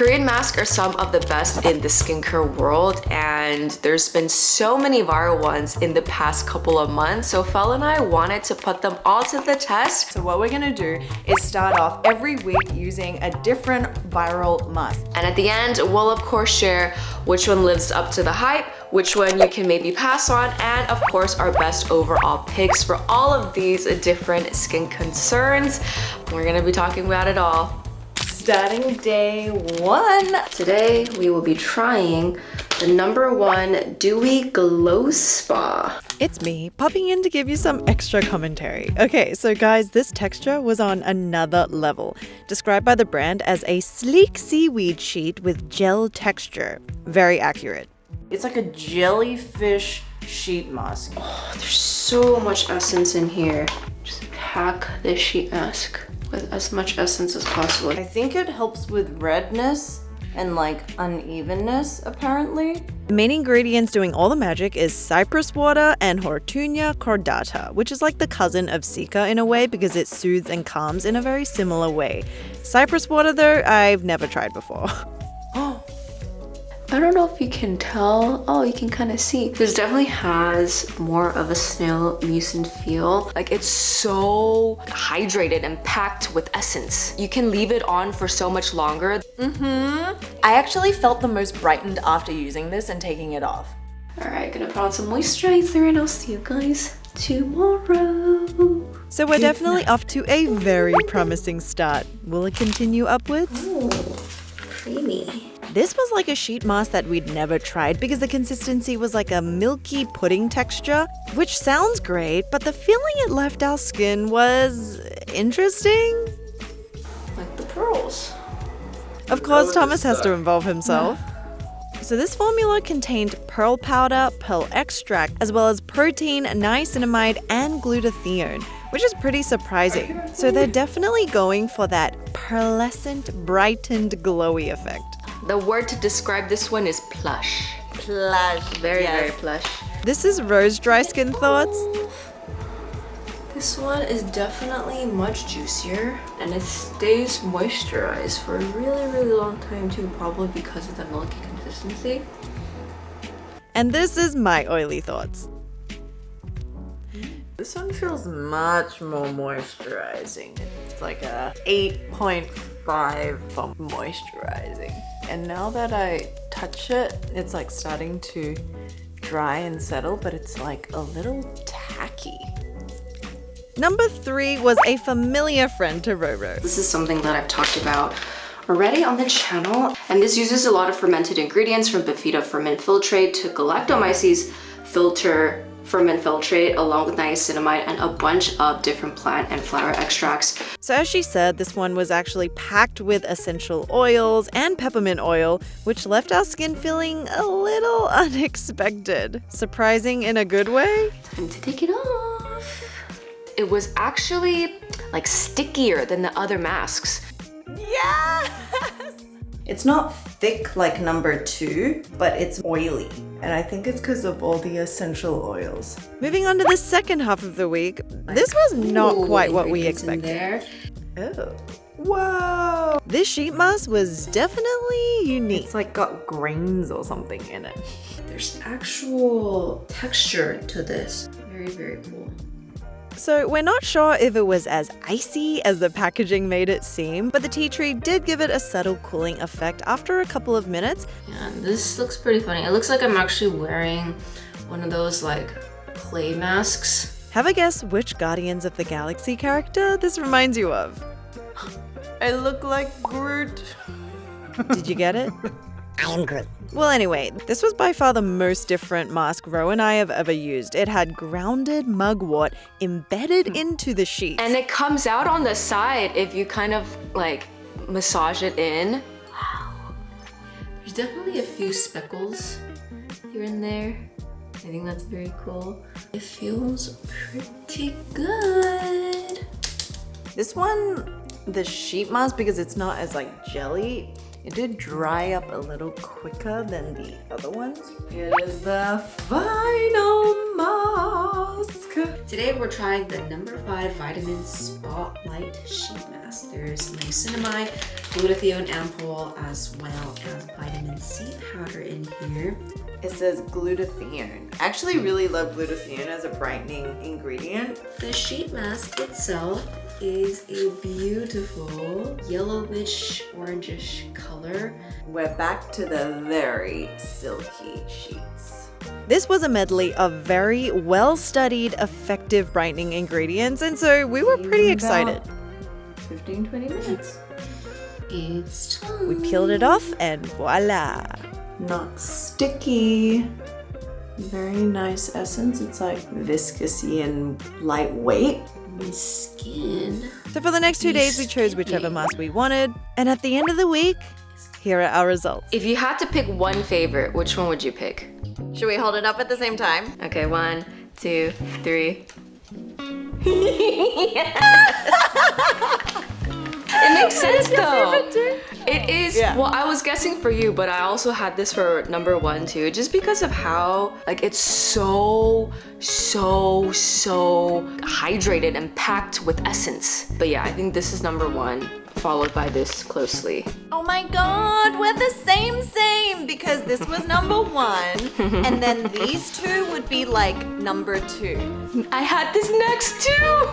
Korean masks are some of the best in the skincare world, and there's been so many viral ones in the past couple of months, so Fel and I wanted to put them all to the test. So what we're gonna do is start off every week using a different viral mask. And at the end, we'll of course share which one lives up to the hype, which one you can maybe pass on, and of course our best overall picks for all of these different skin concerns. We're gonna be talking about it all. Starting day one. Today we will be trying the #1 Dewy Glow Spa. It's me, popping in to give you some extra commentary. Okay, so guys, this texture was on another level. Described by the brand as a sleek seaweed sheet with gel texture. Very accurate. It's like a jellyfish sheet mask. Oh, there's so much essence in here. Just pack this sheet mask with as much essence as possible. I think it helps with redness and like unevenness, apparently. The main ingredients doing all the magic is cypress water and Hortunia cordata, which is like the cousin of Cica in a way because it soothes and calms in a very similar way. Cypress water though, I've never tried before. I don't know if you can tell. Oh, you can kind of see. This definitely has more of a snail mucin feel. Like it's so hydrated and packed with essence. You can leave it on for so much longer. I actually felt the most brightened after using this and taking it off. All right, gonna put on some moisturizer and I'll see you guys tomorrow. So we're definitely off to a very promising start. Will it continue upwards? Oh, creamy. This was like a sheet mask that we'd never tried because the consistency was like a milky pudding texture, which sounds great, but the feeling it left our skin was interesting. Like the pearls. Of course, Thomas has to involve himself. So this formula contained pearl powder, pearl extract, as well as protein, niacinamide, and glutathione, which is pretty surprising. So they're definitely going for that pearlescent, brightened, glowy effect. The word to describe this one is plush. Plush. Very, very plush. This is Rose Dry Skin Thoughts. This one is definitely much juicier and it stays moisturized for a really, really long time too, probably because of the milky consistency. And this is my oily thoughts. This one feels much more moisturizing. It's like a 8.5 for moisturizing. And now that I touch it, it's like starting to dry and settle, but it's like a little tacky. Number 3 was a familiar friend to Roro. This is something that I've talked about already on the channel, and this uses a lot of fermented ingredients from Bifida ferment filtrate to galactomyces filter ferment filtrate along with niacinamide and a bunch of different plant and flower extracts. So as she said, this one was actually packed with essential oils and peppermint oil, which left our skin feeling a little unexpected. Surprising in a good way? Time to take it off. It was actually like stickier than the other masks. Yes! It's not thick like #2, but it's oily. And I think it's because of all the essential oils. Moving on to the second half of the week, this was not quite what we expected. Oh. Whoa! This sheet mask was definitely unique. It's like got grains or something in it. There's actual texture to this. Very, very cool. So we're not sure if it was as icy as the packaging made it seem, but the tea tree did give it a subtle cooling effect after a couple of minutes. Yeah, this looks pretty funny. It looks like I'm actually wearing one of those like clay masks. Have a guess which Guardians of the Galaxy character this reminds you of. I look like Groot. Did you get it? I am Groot. Well, anyway, this was by far the most different mask Ro and I have ever used. It had grounded mugwort embedded into the sheet. And it comes out on the side if you kind of like massage it in. Wow. There's definitely a few speckles here and there. I think that's very cool. It feels pretty good. This one, the sheet mask, because it's not as like jelly, it did dry up a little quicker than the other ones. It is the final mask. Today we're trying the #5 Vitamin Spotlight Sheet Mask. mask. There's niacinamide, glutathione ampoule, as well as vitamin C powder in here. It says glutathione. I actually really love glutathione as a brightening ingredient. The sheet mask itself is a beautiful yellowish, orangish color. We're back to the very silky sheets. This was a medley of very well-studied, effective brightening ingredients, and so we were pretty excited. 15-20 minutes. It's time. We peeled it off and voila! Not sticky. Very nice essence. It's like viscousy and lightweight. My skin. So for the next 2 days, we chose whichever mask we wanted, and at the end of the week, here are our results. If you had to pick one favorite, which one would you pick? Should we hold it up at the same time? Okay, 1, 2, 3. It makes sense though. It is, Yeah. well, I was guessing for you, but I also had this for number 1 too, just because of how, like, it's so hydrated and packed with essence. But yeah, I think this is number 1, followed by this closely. Oh my god, we're the same, because this was number 1, and then these two would be like number 2. I had this next too.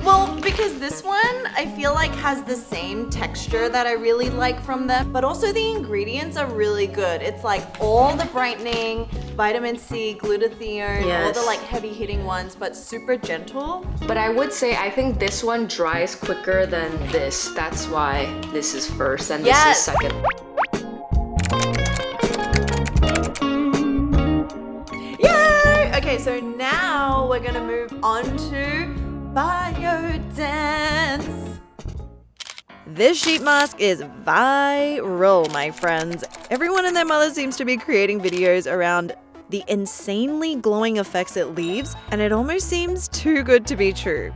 Well, because this one I feel like has the same texture that I really like from them, but also the ingredients are really good. It's like all the brightening, vitamin C, glutathione, all Yes. the like heavy hitting ones, but super gentle. But I would say I think this one dries quicker than this. That's why this is first and this is Yes. second. Yay! Okay, so now we're gonna move on to Biodance. This sheet mask is viral, my friends. Everyone and their mother seems to be creating videos around the insanely glowing effects it leaves, and it almost seems too good to be true.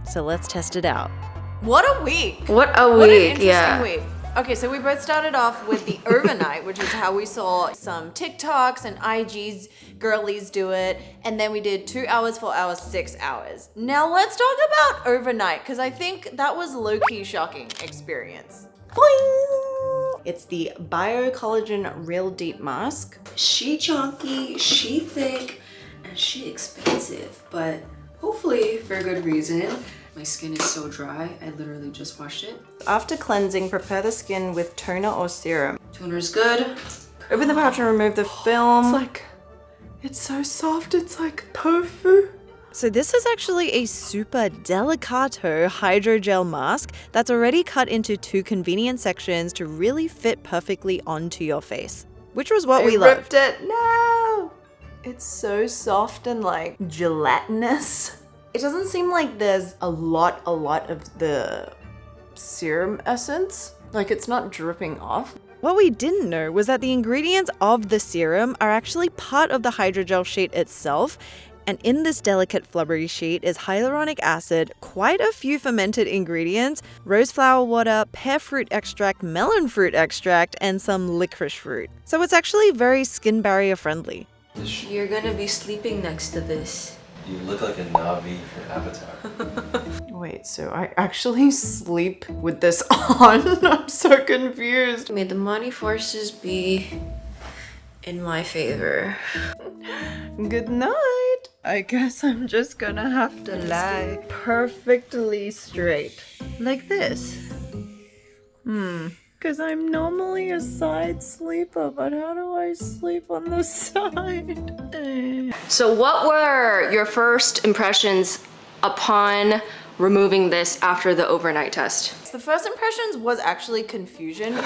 So let's test it out. What a week! What a What an week, interesting yeah. week. Okay, so we both started off with the overnight, which is how we saw some TikToks and IGs, girlies do it. And then we did 2 hours, 4 hours, 6 hours. Now let's talk about overnight, because I think that was low-key shocking experience. Boing! It's the Bio-Collagen Real Deep Mask. She chunky, she thick, and she expensive, but hopefully for a good reason. My skin is so dry, I literally just washed it. After cleansing, prepare the skin with toner or serum. Toner's good. Open the pouch and remove the film. It's so soft, it's like tofu. So this is actually a super delicato hydrogel mask that's already cut into 2 convenient sections to really fit perfectly onto your face, which was what we loved. ripped it. No! It's so soft and like gelatinous. It doesn't seem like there's a lot of the serum essence. Like it's not dripping off. What we didn't know was that the ingredients of the serum are actually part of the hydrogel sheet itself. And in this delicate flubbery sheet is hyaluronic acid, quite a few fermented ingredients, rose flower water, pear fruit extract, melon fruit extract, and some licorice fruit. So it's actually very skin barrier friendly. You're gonna be sleeping next to this. You look like a Navi from Avatar. Wait, so I actually sleep with this on? I'm so confused. May the money forces be in my favor. Good night. I guess I'm just gonna have to lie perfectly straight. Like this. Because I'm normally a side sleeper, but how do I sleep on the side? So what were your first impressions upon removing this after the overnight test? The first impressions was actually confusion.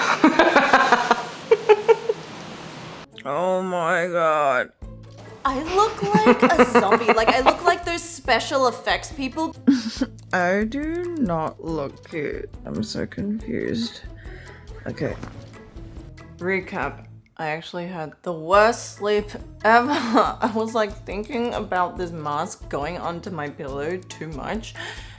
Oh my god. I look like a zombie. Like I look like those special effects people. I do not look cute. I'm so confused. Okay. Recap. I actually had the worst sleep ever. I was like thinking about this mask going onto my pillow too much.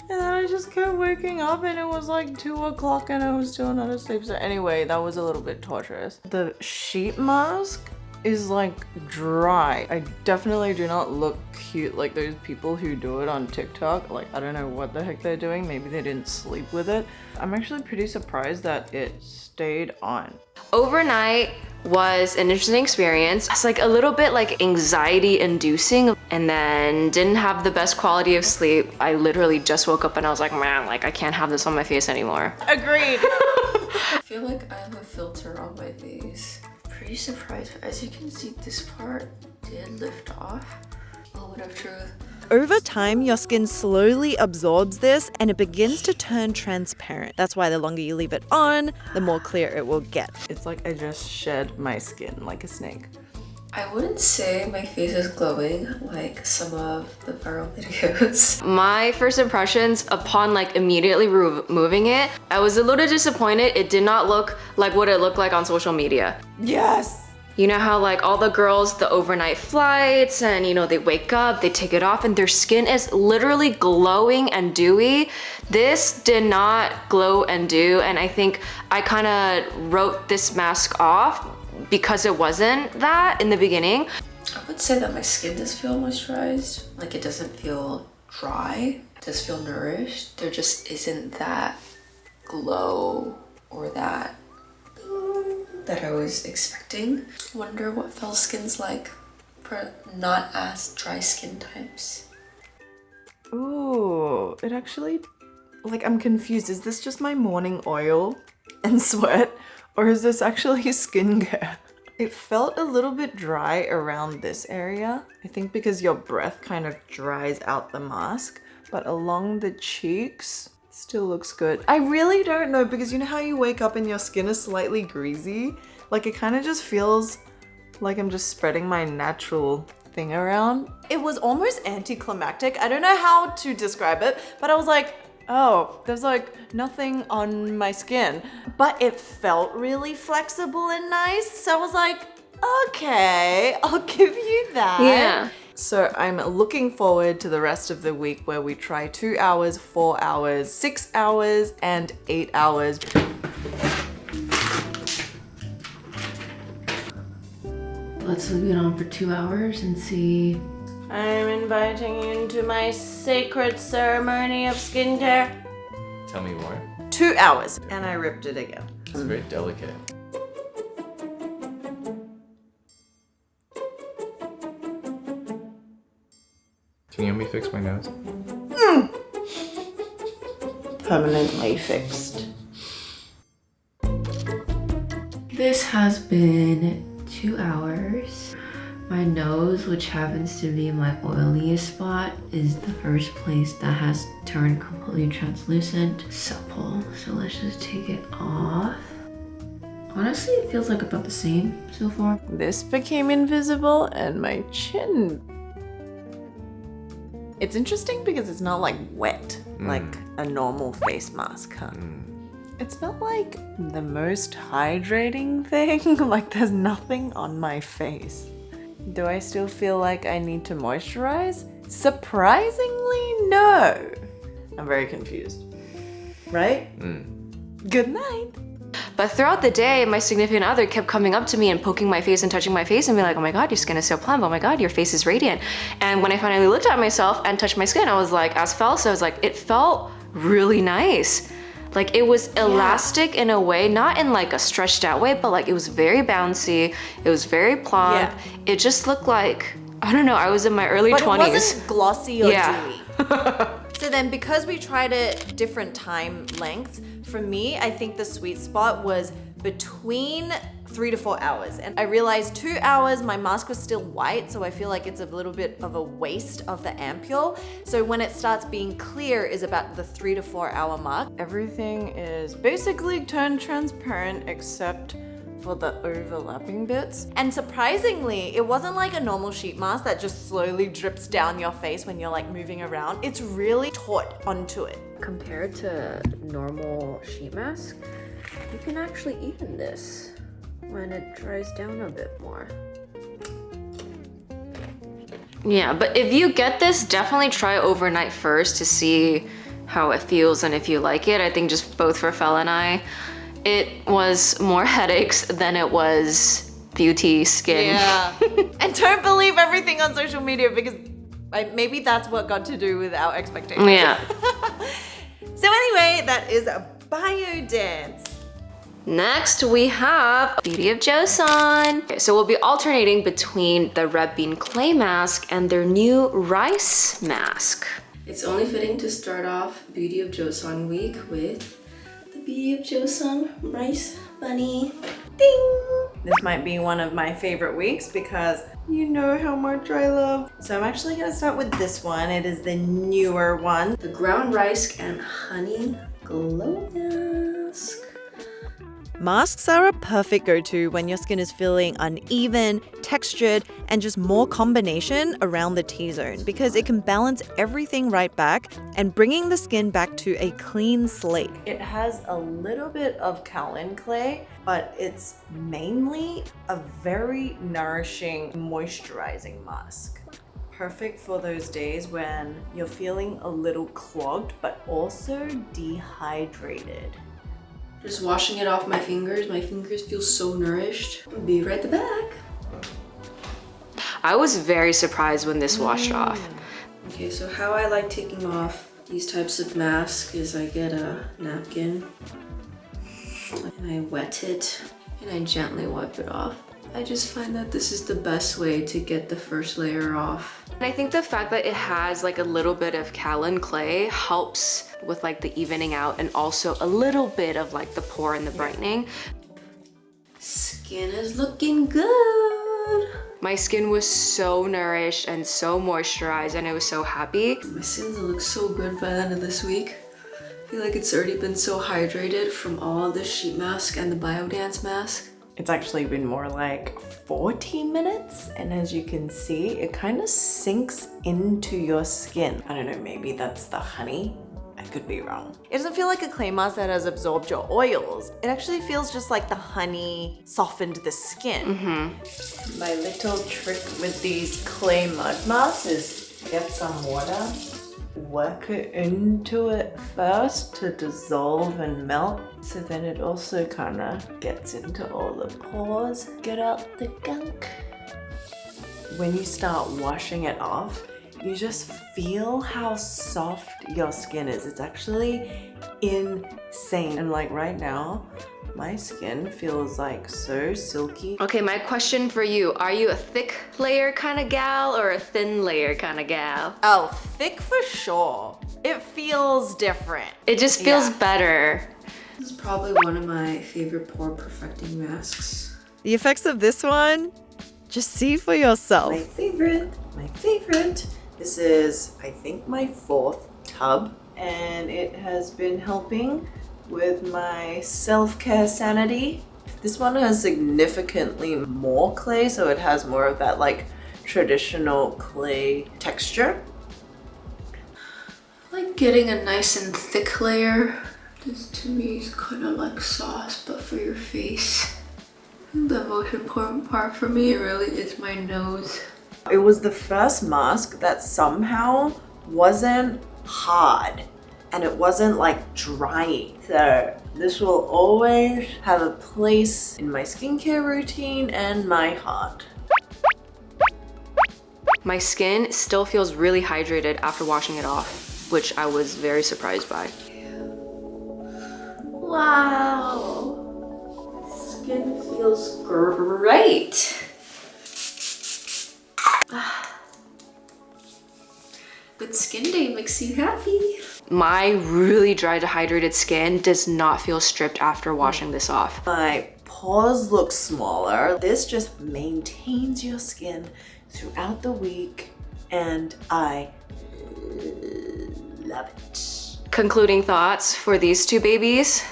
And then I just kept waking up and it was like 2 o'clock and I was still not asleep. So anyway, that was a little bit torturous. The sheet mask is like dry. I definitely do not look cute like those people who do it on TikTok. Like, I don't know what the heck they're doing. Maybe they didn't sleep with it. I'm actually pretty surprised that it stayed on. Overnight was an interesting experience. It's like a little bit like anxiety inducing, and then didn't have the best quality of sleep. I literally just woke up and I was like, man, like I can't have this on my face anymore. Agreed. I feel like I have a filter on my face. Pretty surprised, but as you can see, this part did lift off. A little bit of truth. Over time, your skin slowly absorbs this and it begins to turn transparent. That's why the longer you leave it on, the more clear it will get. It's like I just shed my skin like a snake. I wouldn't say my face is glowing like some of the viral videos. My first impressions upon like immediately removing it, I was a little disappointed. It did not look like what it looked like on social media. Yes! You know how like all the girls, the overnight flights, and you know, they wake up, they take it off, and their skin is literally glowing and dewy. This did not glow and dew, and I think I kind of wrote this mask off because it wasn't that in the beginning. I would say that my skin does feel moisturized. Like, it doesn't feel dry, it does feel nourished. There just isn't that glow or that I was expecting. Wonder what Fel skin's like for not as dry skin types. Ooh, it actually, like, I'm confused. Is this just my morning oil and sweat, or is this actually skincare? It felt a little bit dry around this area. I think because your breath kind of dries out the mask, but along the cheeks, still looks good. I really don't know, because you know how you wake up and your skin is slightly greasy? Like, it kind of just feels like I'm just spreading my natural thing around. It was almost anticlimactic. I don't know how to describe it, but I was like, oh, there's like nothing on my skin. But it felt really flexible and nice. So I was like, okay, I'll give you that. Yeah. So I'm looking forward to the rest of the week where we try 2 hours, 4 hours, 6 hours, and 8 hours. Let's leave it on for 2 hours and see. I'm inviting you into my sacred ceremony of skincare. Tell me more. 2 hours. And I ripped it again. It's very delicate. Can you help me fix my nose? Permanently fixed. This has been 2 hours. My nose, which happens to be my oiliest spot, is the first place that has turned completely translucent, supple. So let's just take it off. Honestly, it feels like about the same so far. This became invisible and my chin. It's interesting because it's not like wet, like a normal face mask, huh? It's not like the most hydrating thing. Like, there's nothing on my face. Do I still feel like I need to moisturize? Surprisingly, no. I'm very confused. Right? Good night. But throughout the day, my significant other kept coming up to me and poking my face and touching my face and being like, oh my God, your skin is so plump. Oh my God, your face is radiant. And when I finally looked at myself and touched my skin, I was like, as Fel said, I was like, it felt really nice. Like, it was elastic in a way, not in like a stretched out way, but like it was very bouncy. It was very plump. Yeah. It just looked like, I don't know, I was in my early 20s. But it wasn't glossy or Yeah. dewy. So then, because we tried it different time lengths, for me, I think the sweet spot was between 3 to 4 hours. And I realized 2 hours, my mask was still white, so I feel like it's a little bit of a waste of the ampule. So when it starts being clear is about the 3 to 4 hour mark. Everything is basically turned transparent except for the overlapping bits. And surprisingly, it wasn't like a normal sheet mask that just slowly drips down your face when you're like moving around. It's really taut onto it. Compared to normal sheet mask, you can actually even this when it dries down a bit more. Yeah, but if you get this, definitely try overnight first to see how it feels and if you like it. I think just both for Fel and I, it was more headaches than it was beauty skin. Yeah. And don't believe everything on social media because maybe that's what got to do with our expectations. Yeah. So anyway, that is a Biodance. Next, we have Beauty of Joseon. Okay, so we'll be alternating between the red bean clay mask and their new rice mask. It's only fitting to start off Beauty of Joseon week with the Beauty of Joseon rice bunny. Ding! This might be one of my favorite weeks because you know how much I love. So I'm actually gonna start with this one. It is the newer one. The ground rice and honey glow mask. Masks are a perfect go-to when your skin is feeling uneven, textured, and just more combination around the T-zone because it can balance everything right back and bringing the skin back to a clean slate. It has a little bit of kaolin clay, but it's mainly a very nourishing, moisturizing mask. Perfect for those days when you're feeling a little clogged, but also dehydrated. Just washing it off my fingers. My fingers feel so nourished. Be right back. I was very surprised when this washed off. Okay, so how I like taking off these types of masks is I get a napkin and I wet it and I gently wipe it off. I just find that this is the best way to get the first layer off. And I think the fact that it has like a little bit of kaolin clay helps with like the evening out and also a little bit of like the pore and the brightening. Skin is looking good. My skin was so nourished and so moisturized and I was so happy. My skin looks so good by the end of this week. I feel like it's already been so hydrated from all the sheet mask and the Biodance mask. It's actually been more like 40 minutes, and as you can see, it kind of sinks into your skin. I don't know, maybe that's the honey? I could be wrong. It doesn't feel like a clay mask that has absorbed your oils. It actually feels just like the honey softened the skin. My little trick with these clay mud masks is get some water, work it into it first to dissolve and melt. So then it also kind of gets into all the pores, get out the gunk. When you start washing it off, you just feel how soft your skin is. It's actually insane. And like right now, my skin feels like so silky. Okay, my question for you, are you a thick layer kind of gal or a thin layer kind of gal? Oh, thick for sure. It feels different. It just feels better. This is probably one of my favorite pore perfecting masks. The effects of this one, just see for yourself. My favorite. This is, I think, my 4th tub, and it has been helping with my self-care sanity. This one has significantly more clay, so it has more of that like traditional clay texture. I like getting a nice and thick layer. This to me is kind of like sauce, but for your face. The most important part for me really is my nose. It was the first mask that somehow wasn't hard and it wasn't like drying. So this will always have a place in my skincare routine and my heart. My skin still feels really hydrated after washing it off, which I was very surprised by. Wow, skin feels great. Good skin day makes you happy. My really dry, dehydrated skin does not feel stripped after washing this off. My pores look smaller. This just maintains your skin throughout the week and I love it. Concluding thoughts for these two babies.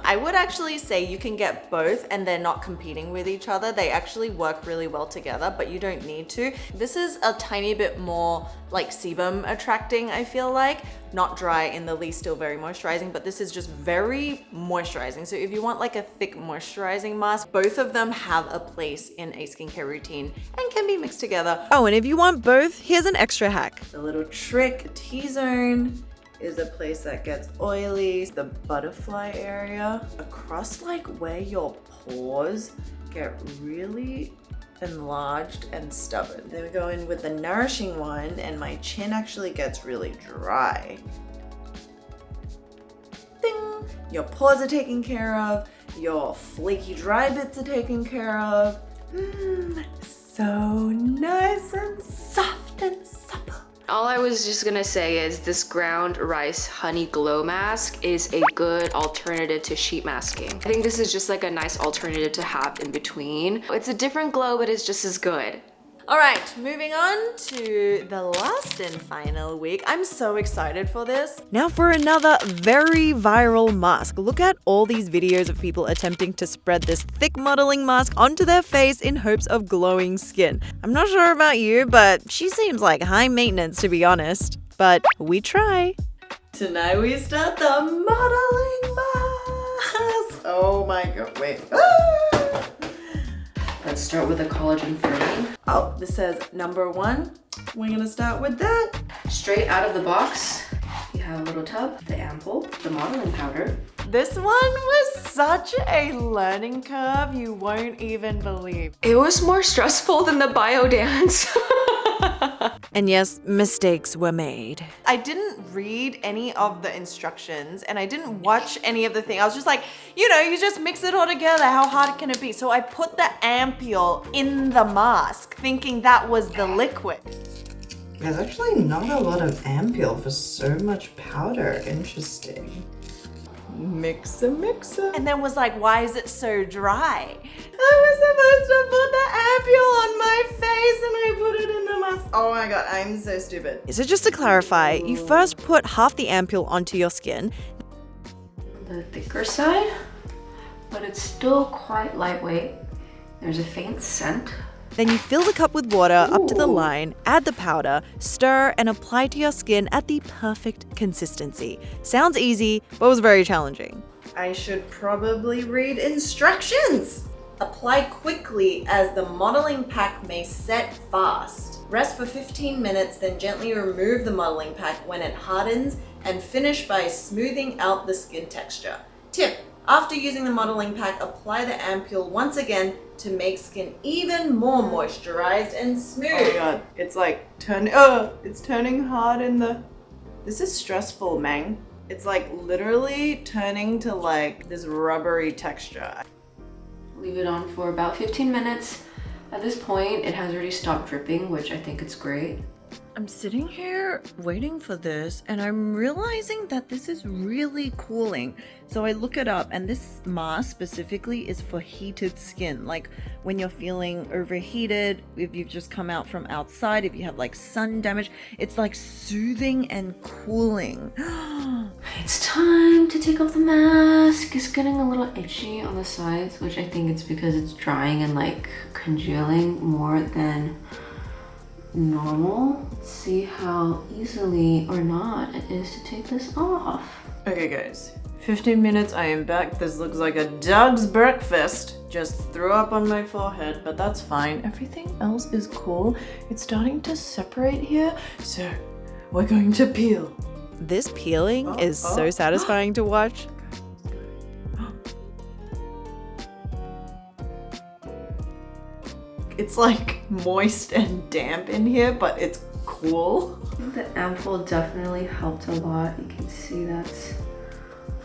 I would actually say you can get both and they're not competing with each other. They actually work really well together, but you don't need to. This is a tiny bit more like sebum attracting, I feel like. Not dry in the least, still very moisturizing, but this is just very moisturizing. So if you want like a thick moisturizing mask, both of them have a place in a skincare routine and can be mixed together. Oh, and if you want both, here's an extra hack. The little trick, T-zone is the place that gets oily, the butterfly area, across like where your pores get really enlarged and stubborn. Then we go in with the nourishing one and my chin actually gets really dry. Ding! Your pores are taken care of, your flaky dry bits are taken care of. So nice and soft and supple. All I was just gonna say is this ground rice honey glow mask is a good alternative to sheet masking. I think this is just like a nice alternative to have in between. It's a different glow, but it's just as good. All right, moving on to the last and final week. I'm so excited for this. Now for another very viral mask. Look at all these videos of people attempting to spread this thick modeling mask onto their face in hopes of glowing skin. I'm not sure about you, but she seems like high maintenance to be honest. But we try. Tonight we start the modeling mask. Oh my god, wait. Let's start with the collagen firming. Oh, this says number 1. We're gonna start with that. Straight out of the box, you have a little tub, the ampoule, the modeling powder. This one was such a learning curve you won't even believe. It was more stressful than the Biodance. And yes, mistakes were made. I didn't read any of the instructions and I didn't watch any of the thing. I was just like, you know, you just mix it all together. How hard can it be? So I put the ampoule in the mask thinking that was the liquid. There's actually not a lot of ampoule for so much powder. Interesting. Mix it. And then was like, why is it so dry? I was supposed to put the ampoule on my face and I put it in the mask. Oh my god, I'm so stupid. So just to clarify, you first put half the ampoule onto your skin. The thicker side, but it's still quite lightweight. There's a faint scent. Then you fill the cup with water up to the line, add the powder, stir, and apply to your skin at the perfect consistency. Sounds easy, but was very challenging. I should probably read instructions. Apply quickly as the modeling pack may set fast. Rest for 15 minutes, then gently remove the modeling pack when it hardens and finish by smoothing out the skin texture. Tip: after using the modeling pack, apply the ampoule once again to make skin even more moisturized and smooth. Oh my god, it's like it's turning hard in the... This is stressful, Mang. It's like literally turning to like this rubbery texture. Leave it on for about 15 minutes. At this point, it has already stopped dripping, which I think is great. I'm sitting here waiting for this and I'm realizing that this is really cooling. So I look it up and this mask specifically is for heated skin. Like when you're feeling overheated, if you've just come out from outside, if you have like sun damage, it's like soothing and cooling. It's time to take off the mask. It's getting a little itchy on the sides, which I think it's because it's drying and like congealing more than normal. Let's see how easily or not it is to take this off. Okay guys, 15 minutes, I am back. This looks like a dog's breakfast. Just threw up on my forehead, but that's fine. Everything else is cool. It's starting to separate here, so we're going to peel. This peeling is so satisfying to watch. It's like moist and damp in here, but it's cool. I think the ampoule definitely helped a lot. You can see that's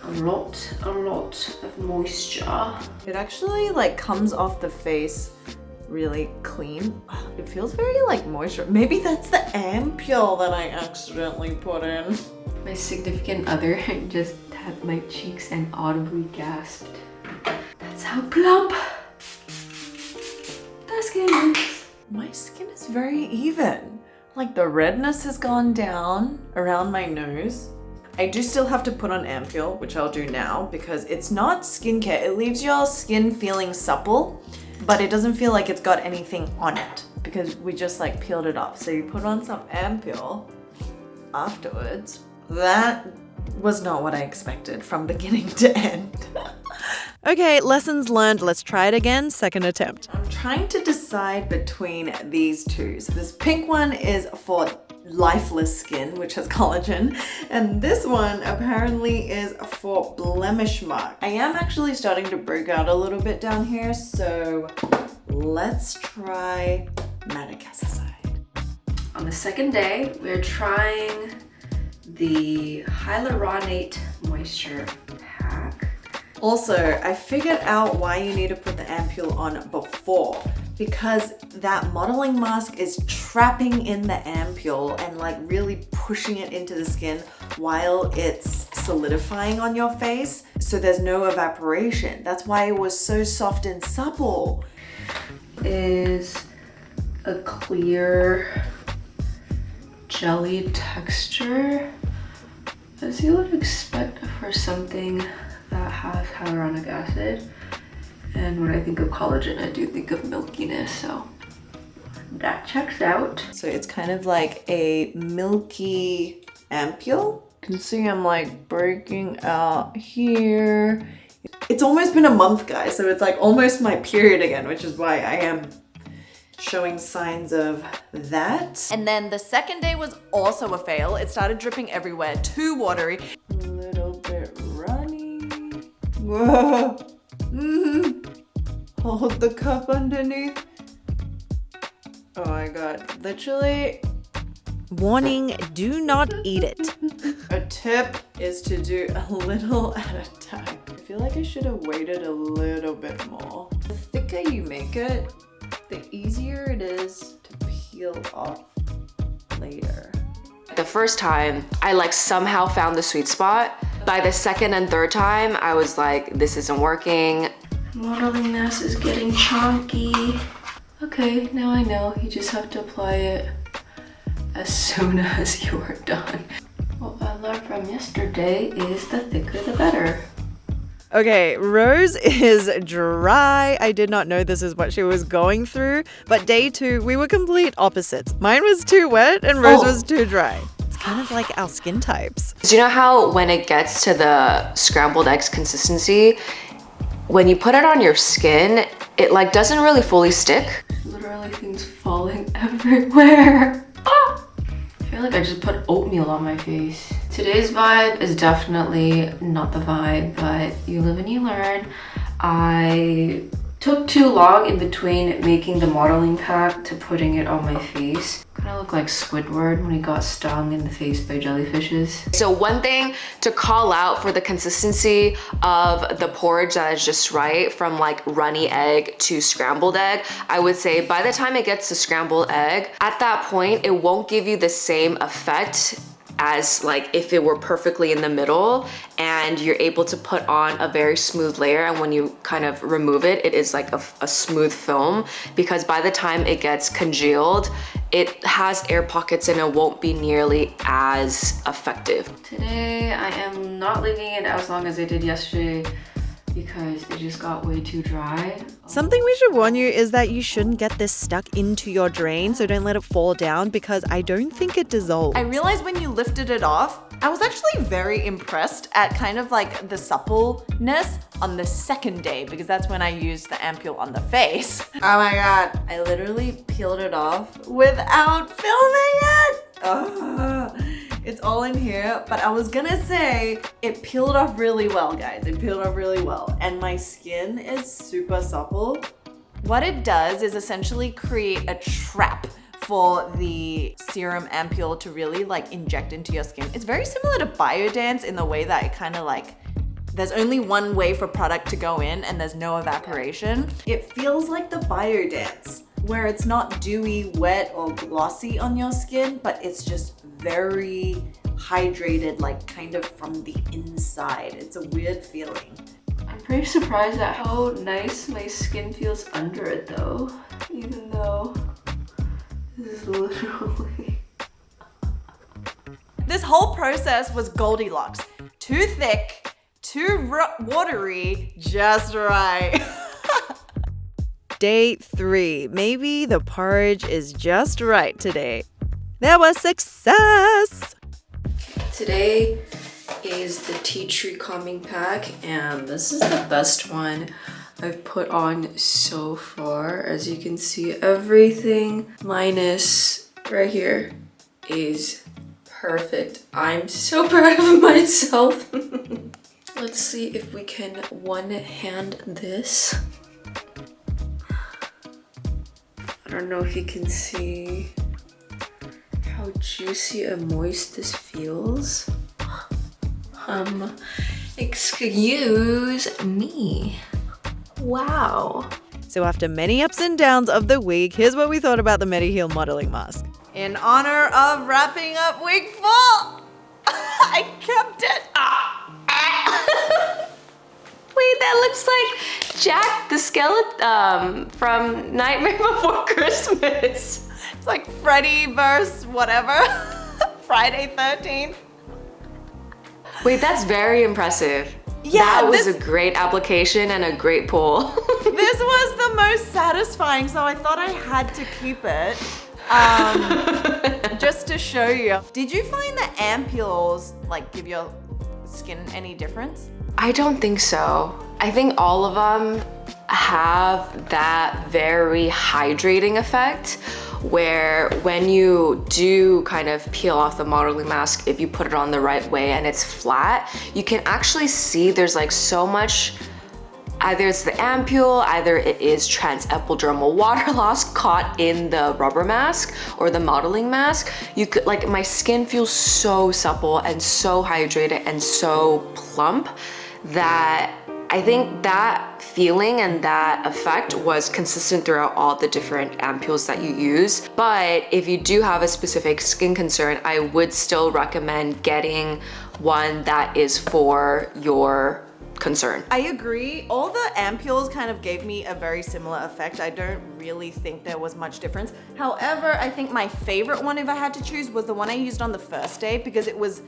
a lot of moisture. It actually like comes off the face really clean. It feels very like moisture. Maybe that's the ampoule that I accidentally put in. My significant other just tapped my cheeks and audibly gasped. That's how plump the skin is. My skin is very even. Like the redness has gone down around my nose. I do still have to put on ampoule, which I'll do now because it's not skincare. It leaves your skin feeling supple, but it doesn't feel like it's got anything on it because we just like peeled it off. So you put on some ampoule afterwards. That was not what I expected from beginning to end. Okay, lessons learned. Let's try it again. Second attempt. I'm trying to decide between these two. So this pink one is for lifeless skin, which has collagen. And this one apparently is for blemish mark. I am actually starting to break out a little bit down here, so let's try madecassoside. On the second day, we're trying the hyaluronate moisture pack. Also, I figured out why you need to put the ampule on before, because that modeling mask is trapping in the ampule and like really pushing it into the skin while it's solidifying on your face, so there's no evaporation. That's why it was so soft and supple. Is a clear jelly texture, as you would expect for something that has hyaluronic acid. And when I think of collagen, I do think of milkiness, so that checks out. So it's kind of like a milky ampule. You can see I'm like breaking out here. It's almost been a month, guys, so it's like almost my period again, which is why I am showing signs of that. And then the second day was also a fail. It started dripping everywhere, too watery. A little bit runny. Whoa. Hold the cup underneath. Oh my god, literally. Warning, do not eat it. A tip is to do a little at a time. I feel like I should have waited a little bit more. The thicker you make it, the easier it is to peel off later. The first time, I like somehow found the sweet spot. By the second and third time, I was like, this isn't working. Modeling this is getting chunky. Okay, now I know. You just have to apply it as soon as you are done. What I learned from yesterday is the thicker the better. Okay, Rose is dry. I did not know this is what she was going through, but day 2, we were complete opposites. Mine was too wet and Rose was too dry. It's kind of like our skin types. Do you know how when it gets to the scrambled eggs consistency, when you put it on your skin, it like doesn't really fully stick? Literally things falling everywhere. Ah! I feel like I just put oatmeal on my face. Today's vibe is definitely not the vibe, but you live and you learn. I took too long in between making the modeling pack to putting it on my face. Kind of look like Squidward when he got stung in the face by jellyfishes. So one thing to call out for the consistency of the porridge that is just right, from like runny egg to scrambled egg, I would say by the time it gets to scrambled egg, at that point, it won't give you the same effect as like if it were perfectly in the middle and you're able to put on a very smooth layer, and when you kind of remove it, it is like a smooth film, because by the time it gets congealed, it has air pockets and it won't be nearly as effective. Today, I am not leaving it as long as I did yesterday because it just got way too dry. Something we should warn you is that you shouldn't get this stuck into your drain, so don't let it fall down because I don't think it dissolves. I realized when you lifted it off, I was actually very impressed at kind of like the suppleness on the second day, because that's when I used the ampule on the face. Oh my god, I literally peeled it off without filming it. Oh, it's all in here, but I was gonna say it peeled off really well, guys. It peeled off really well, and my skin is super supple. What it does is essentially create a trap for the serum ampule to really like inject into your skin. It's very similar to Biodance in the way that it kind of like, there's only one way for product to go in and there's no evaporation. It feels like the Biodance, where it's not dewy, wet, or glossy on your skin, but it's just very hydrated, like kind of from the inside. It's a weird feeling. I'm pretty surprised at how nice my skin feels under it though, even though this is literally... This whole process was Goldilocks. Too thick, too watery, just right. Day 3. Maybe the porridge is just right today. There was success! Today is the tea tree calming pack, and this is the best one I've put on so far. As you can see, everything minus right here is perfect. I'm so proud of myself. Let's see if we can one hand this. I don't know if you can see how juicy and moist this feels. Excuse me. Wow. So after many ups and downs of the week, here's what we thought about the Mediheal modeling mask. In honor of wrapping up week 4, I kept it. Wait, that looks like Jack the Skeleton from Nightmare Before Christmas. It's like Freddy versus whatever. Friday 13th. Wait, that's very impressive. Yeah, that was a great application and a great pull. This was the most satisfying, so I thought I had to keep it. Just to show you. Did you find the ampules like give your skin any difference? I don't think so. I think all of them have that very hydrating effect where when you do kind of peel off the modeling mask, if you put it on the right way and it's flat, you can actually see there's like so much, either it's the ampule, either it is transepidermal water loss caught in the rubber mask or the modeling mask. You could, like, my skin feels so supple and so hydrated and so plump that I think that feeling and that effect was consistent throughout all the different ampules that you use. But if you do have a specific skin concern, I would still recommend getting one that is for your concern. I agree. All the ampules kind of gave me a very similar effect. I don't really think there was much difference. However, I think my favorite one, if I had to choose, was the one I used on the first day because it was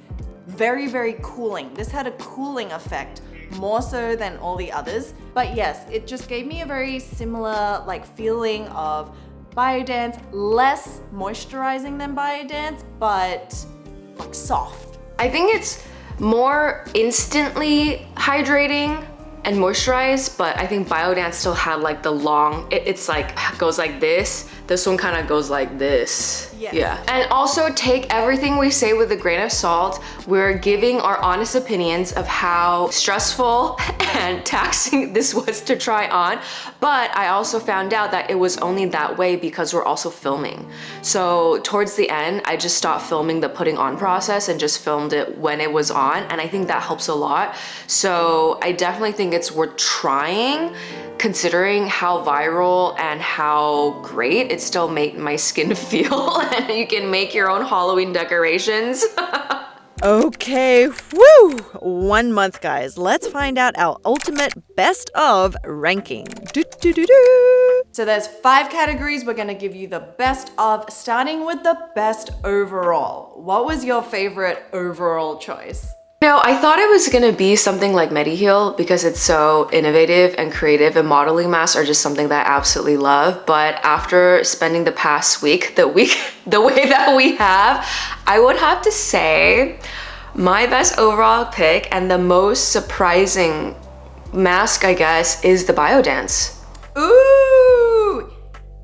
very, very cooling. This had a cooling effect more so than all the others. But yes, it just gave me a very similar like feeling of Biodance, less moisturizing than Biodance, but like soft. I think it's more instantly hydrating and moisturized, but I think Biodance still had like the long, it's like goes like this. This one kind of goes like this. Yes. Yeah. And also take everything we say with a grain of salt. We're giving our honest opinions of how stressful and taxing this was to try on. But I also found out that it was only that way because we're also filming. So towards the end, I just stopped filming the putting on process and just filmed it when it was on. And I think that helps a lot. So I definitely think it's worth trying, considering how viral and how great it still made my skin feel. And you can make your own Halloween decorations. Okay, woo! 1 month, guys. Let's find out our ultimate best of ranking. Do-do-do-do. So there's 5 categories. We're gonna give you the best of, starting with the best overall. What was your favorite overall choice? No, I thought it was gonna be something like Mediheal because it's so innovative and creative, and modeling masks are just something that I absolutely love. But after spending the past week, the way that we have, I would have to say my best overall pick and the most surprising mask, I guess, is the Biodance. Ooh!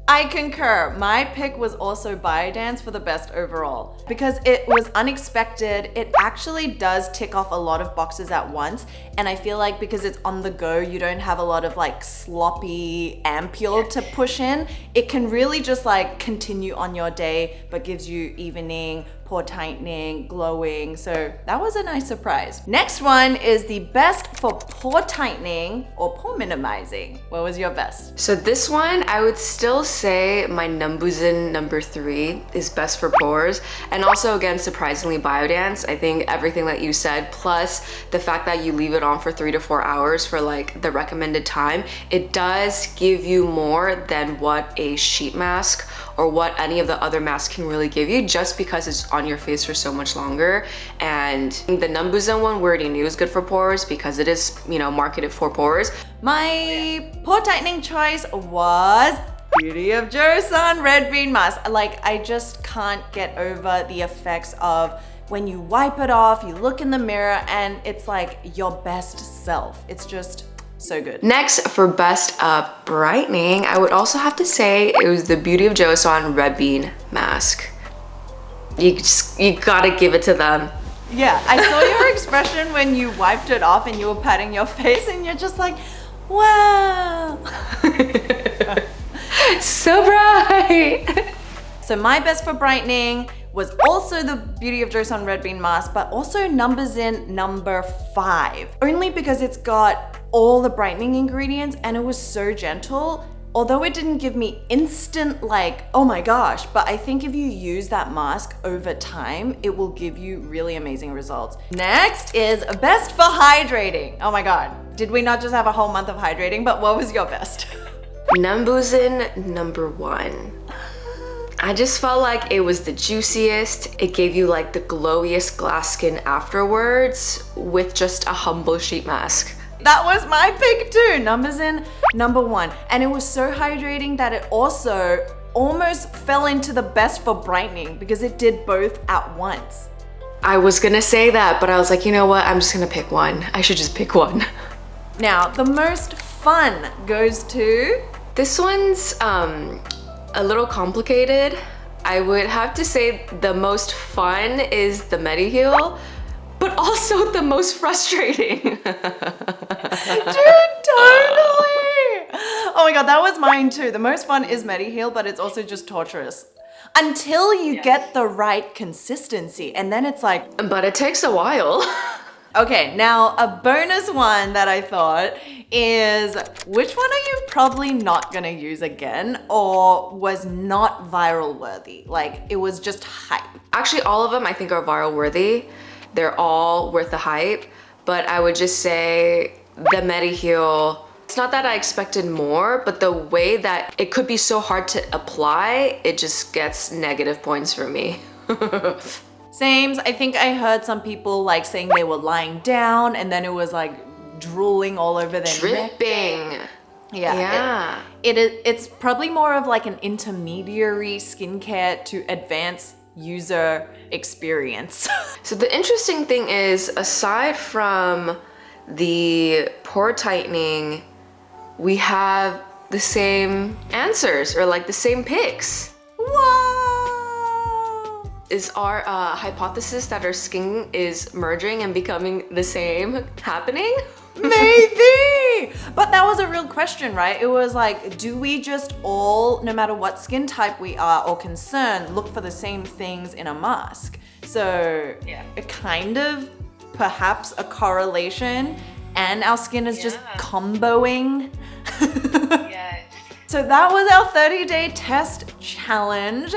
I concur. My pick was also Biodance for the best overall because it was unexpected. It actually does tick off a lot of boxes at once. And I feel like because it's on the go, you don't have a lot of like sloppy ampule to push in. It can really just like continue on your day, but gives you evening, pore tightening, glowing. So that was a nice surprise. Next one is the best for pore tightening or pore minimizing. What was your best? So this one, I would still say my Numbuzin number 3 is best for pores. And also, again, surprisingly, Biodance. I think everything that you said, plus the fact that you leave it on for 3 to 4 hours for like the recommended time, it does give you more than what a sheet mask or what any of the other masks can really give you, just because it's on your face for so much longer. And the Numbuzin one we already knew is good for pores because it is, you know, marketed for pores. My pore tightening choice was Beauty of Joseon Red Bean Mask. Like, I just can't get over the effects of when you wipe it off, you look in the mirror, and it's like your best self. It's just so good. Next, for best of brightening, I would also have to say it was the Beauty of Joseon Red Bean Mask. You gotta give it to them. Yeah, I saw your expression when you wiped it off and you were patting your face and you're just like, wow. So bright. So my best for brightening was also the Beauty of Joseon Red Bean Mask, but also Numbuzin number 5. Only because it's got all the brightening ingredients and it was so gentle. Although it didn't give me instant like, oh my gosh, but I think if you use that mask over time, it will give you really amazing results. Next is best for hydrating. Oh my God, did we not just have a whole month of hydrating? But what was your best? Numbuzin number 1. I just felt like it was the juiciest. It gave you like the glowiest glass skin afterwards with just a humble sheet mask. That was my pick too, Numbuzin number 1. And it was so hydrating that it also almost fell into the best for brightening because it did both at once. I was gonna say that, but I was like, you know what? I'm just gonna pick one. I should just pick one. Now, the most fun goes to... This one's a little complicated. I would have to say the most fun is the Mediheal, but also the most frustrating. Dude, totally! Oh my God, that was mine too. The most fun is Mediheal, but it's also just torturous. Until you get the right consistency, and then it's like... But it takes a while. Okay, now a bonus one that I thought is, which one are you probably not gonna use again or was not viral worthy? Like, it was just hype. Actually, all of them I think are viral worthy. They're all worth the hype, but I would just say the Mediheal, it's not that I expected more, but the way that it could be so hard to apply, it just gets negative points for me. Sames, I think I heard some people like saying they were lying down and then it was like drooling all over their neck. Dripping. Yeah. It's probably more of like an intermediary skincare to advanced user experience. So the interesting thing is, aside from the pore tightening, we have the same answers or like the same picks. Wow! Is our hypothesis that our skin is merging and becoming the same happening? Maybe! But that was a real question, right? It was like, do we just all, no matter what skin type we are or concern, look for the same things in a mask? So, a kind of, perhaps a correlation, and our skin is just comboing. So that was our 30-day test challenge.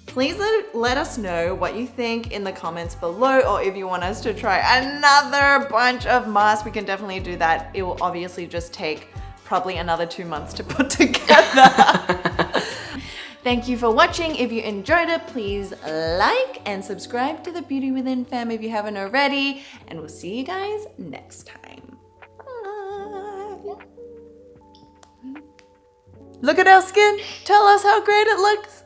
Please let us know what you think in the comments below, or if you want us to try another bunch of masks, we can definitely do that. It will obviously just take probably another 2 months to put together. Thank you for watching. If you enjoyed it, please like and subscribe to the Beauty Within fam if you haven't already, and we'll see you guys next time. Bye. Look at our skin. Tell us how great it looks.